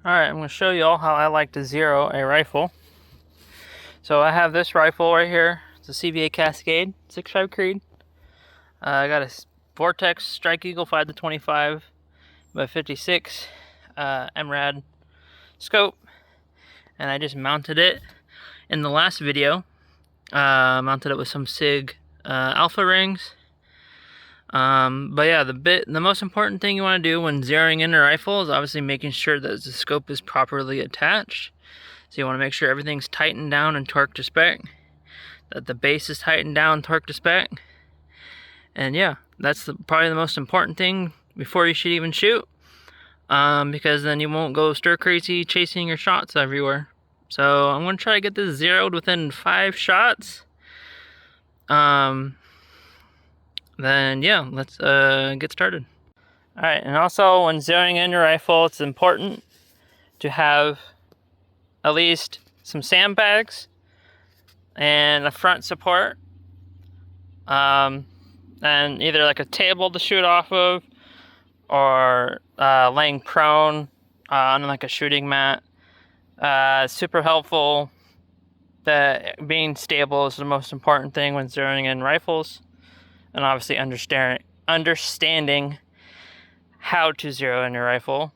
Alright, I'm going to show you all how I like to zero a rifle. So I have this rifle right here. It's a CVA Cascade 6.5 Creed. I got a Vortex Strike Eagle 5-25 by 56 MRAD scope, and I just mounted it in the last video. Mounted it with some SIG alpha rings. But yeah, the most important thing you want to do when zeroing in a rifle is obviously making sure that the scope is properly attached. So you want to make sure everything's tightened down and torqued to spec, that the base is tightened down, torqued to spec. And yeah, that's probably the most important thing before you should even shoot, because then you won't go stir crazy chasing your shots everywhere. So I'm going to try to get this zeroed within 5 shots. Then yeah, let's get started. Alright, and also when zeroing in your rifle, it's important to have at least some sandbags and a front support, and either like a table to shoot off of, or laying prone on like a shooting mat. Super helpful. That being stable is the most important thing when zeroing in rifles, and obviously understanding how to zero in your rifle.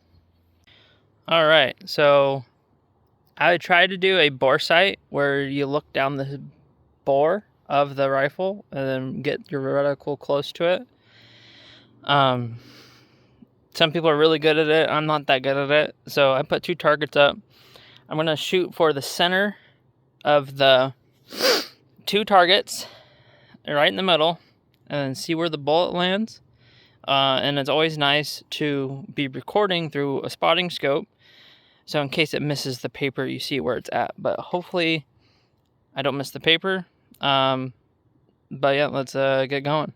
Alright, so I would try to do a bore sight where you look down the bore of the rifle and then get your reticle close to it. Some people are really good at it. I'm not that good at it. So I put 2 targets up. I'm going to shoot for the center of the 2 targets, right in the middle, and then see where the bullet lands. And it's always nice to be recording through a spotting scope, so in case it misses the paper, you see where it's at. But hopefully I don't miss the paper. But yeah, let's get going.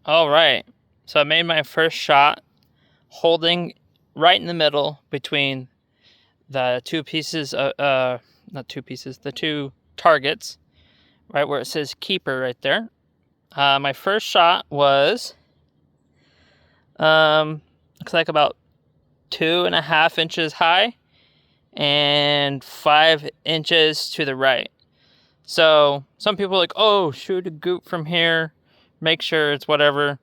Alright, so I made my first shot holding right in the middle between the 2 pieces, the 2 targets, right where it says keeper right there. My first shot was, looks like about 2.5 inches high and 5 inches to the right. So some people are like, oh, shoot a group from here, make sure it's whatever.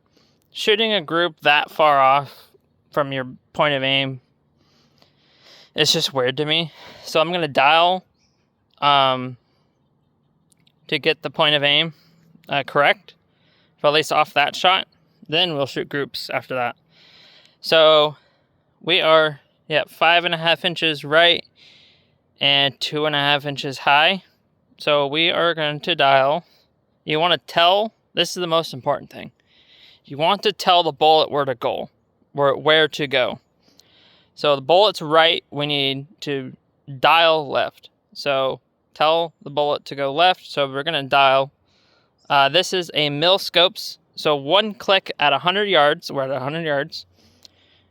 Shooting a group that far off from your point of aim, it's just weird to me. So I'm going to dial to get the point of aim correct, for at least off that shot. Then we'll shoot groups after that. So we are 5.5 inches right and 2.5 inches high. So we are going to dial. You want to tell, this is the most important thing. You want to tell the bullet where to go, where to go. So the bullet's right, we need to dial left. So tell the bullet to go left. So we're going to dial. This is a mil scopes. So 1 click at 100 yards, we're at 100 yards,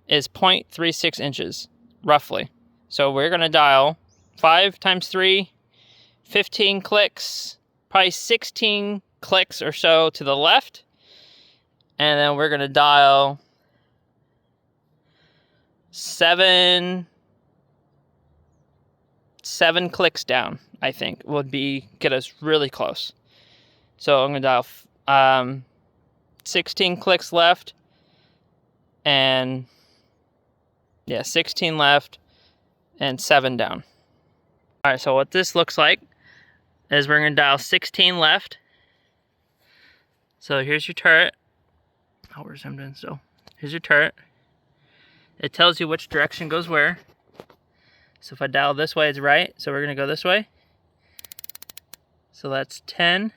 is 0.36 inches, roughly. So we're going to dial 5 times 3, 15 clicks, probably 16 clicks or so to the left. And then we're going to dial 7 clicks down, I think, would get us really close. So I'm going to dial 16 clicks left, and 16 left, and 7 down. All right, so what this looks like is we're going to dial 16 left. So here's your turret. Oh, we're zoomed in still. Here's your turret. It tells you which direction goes where. So if I dial this way, it's right. So we're going to go this way. So that's 10.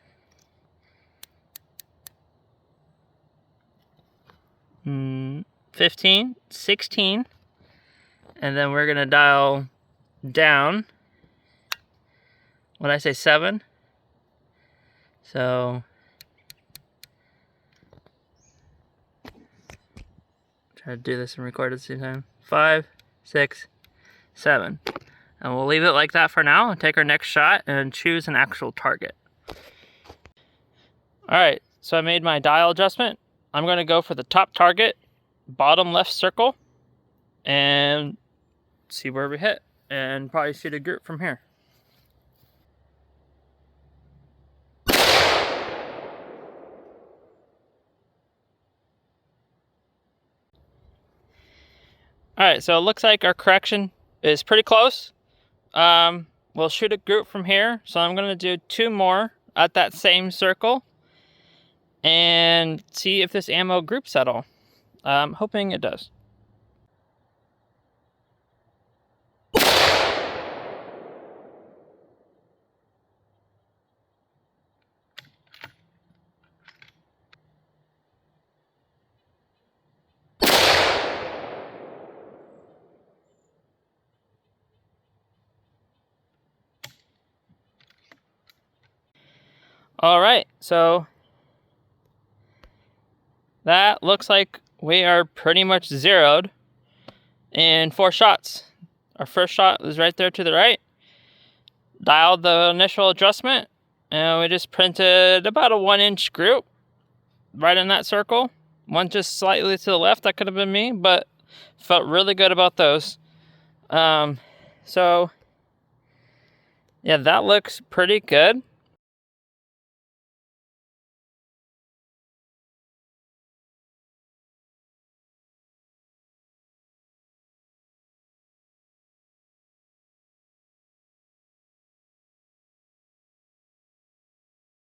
15, 16. And then we're going to dial down. What did I say, 7? So try to do this and record at the same time. 5, 6, 7. And we'll leave it like that for now and take our next shot and choose an actual target. Alright, so I made my dial adjustment. I'm going to go for the top target, bottom left circle, and see where we hit, and probably shoot a group from here. Alright, so it looks like our correction is pretty close. We'll shoot a group from here, so I'm going to do 2 more at that same circle and see if this ammo groups at all. I'm hoping it does. Alright, so that looks like we are pretty much zeroed in 4 shots. Our first shot was right there to the right. Dialed the initial adjustment, and we just printed about a 1-inch group right in that circle. One just slightly to the left, that could have been me, but felt really good about those. So yeah, that looks pretty good.